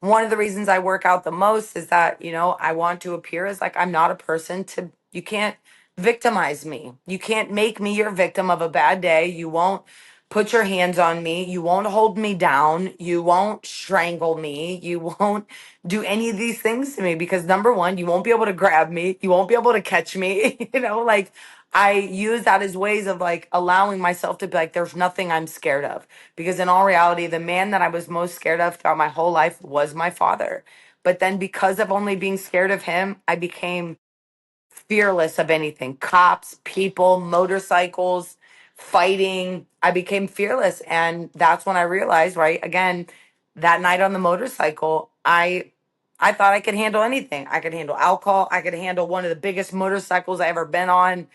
one of the reasons I work out the most is that, I want to appear as like I'm not a person to, you can't victimize me. You can't make me your victim of a bad day. You won't put your hands on me. You won't hold me down. You won't strangle me. You won't do any of these things to me because number one, you won't be able to grab me. You won't be able to catch me. Like I use that as ways of like allowing myself to be like, there's nothing I'm scared of. Because in all reality, the man that I was most scared of throughout my whole life was my father. But then because of only being scared of him, I became fearless of anything, cops, people, motorcycles, fighting. I became fearless. And that's when I realized, right, again, that night on the motorcycle, I thought I could handle anything. I could handle alcohol. I could handle one of the biggest motorcycles I ever been on.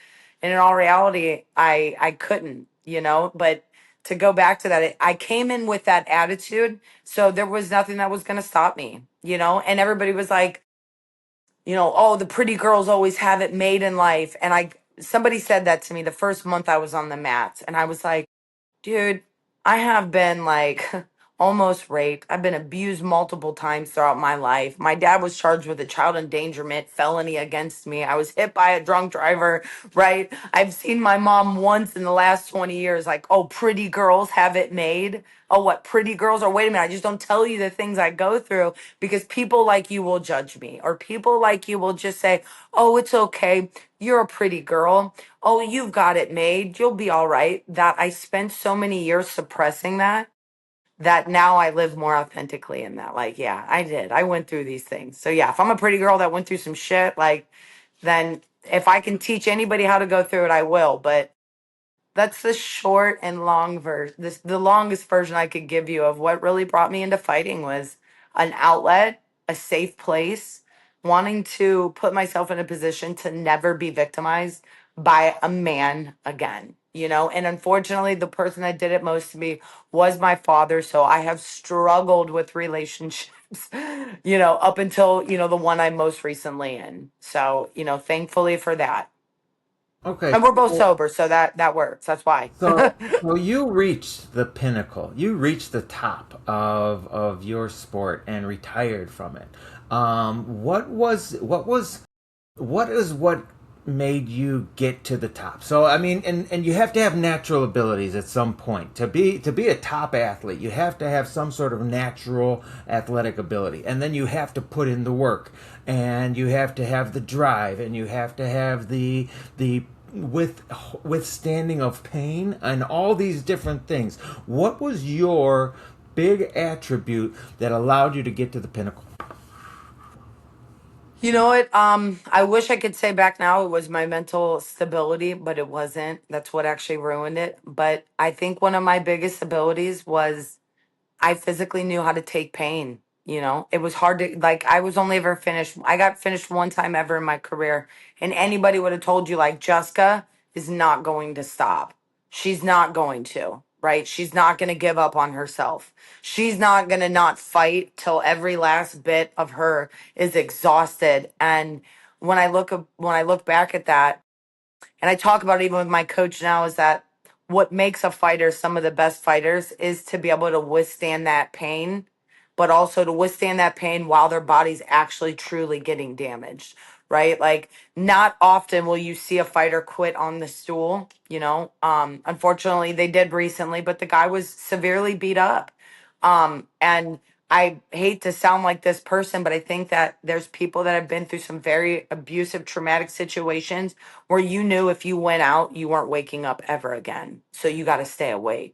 And in all reality, I couldn't, but to go back to that, I came in with that attitude. So there was nothing that was going to stop me, and everybody was like, oh, the pretty girls always have it made in life. And somebody said that to me the first month I was on the mats. And I was like, dude, I have been like almost raped. I've been abused multiple times throughout my life. My dad was charged with a child endangerment felony against me. I was hit by a drunk driver, right? I've seen my mom once in the last 20 years, like, oh, pretty girls have it made. Oh, what pretty girls? Or wait a minute, I just don't tell you the things I go through because people like you will judge me, or people like you will just say, oh, it's okay. You're a pretty girl. Oh, you've got it made. You'll be all right. That I spent so many years suppressing that now I live more authentically in that. Like, yeah, I did. I went through these things. So yeah, if I'm a pretty girl that went through some shit, like, then if I can teach anybody how to go through it, I will. But that's the short and long version. The longest version I could give you of what really brought me into fighting was an outlet, a safe place, wanting to put myself in a position to never be victimized by a man again. And unfortunately, the person that did it most to me was my father. So I have struggled with relationships, up until, the one I'm most recently in. So, thankfully for that. Okay, And we're both so sober, so that works. That's why. so you reached the pinnacle. You reached the top of your sport and retired from it. What made you get to the top? So I mean, and you have to have natural abilities at some point to be a top athlete. You have to have some sort of natural athletic ability, and then you have to put in the work, and you have to have the drive, and you have to have the with withstanding of pain and all these different things. What was your big attribute that allowed you to get to the pinnacle? You know what? I wish I could say back now it was my mental stability, but it wasn't. That's what actually ruined it. But I think one of my biggest abilities was I physically knew how to take pain. It was hard to, like, I was only ever finished. I got finished one time ever in my career. And anybody would have told you, like, Jessica is not going to stop. She's not going to, right? She's not going to give up on herself. She's not going to not fight till every last bit of her is exhausted. And when I look back at that, and I talk about it even with my coach now, is that what makes a fighter some of the best fighters is to be able to withstand that pain, but also to withstand that pain while their body's actually truly getting damaged, right? Like, not often will you see a fighter quit on the stool, unfortunately they did recently, but the guy was severely beat up. And I hate to sound like this person, but I think that there's people that have been through some very abusive, traumatic situations where you knew if you went out, you weren't waking up ever again. So you got to stay awake.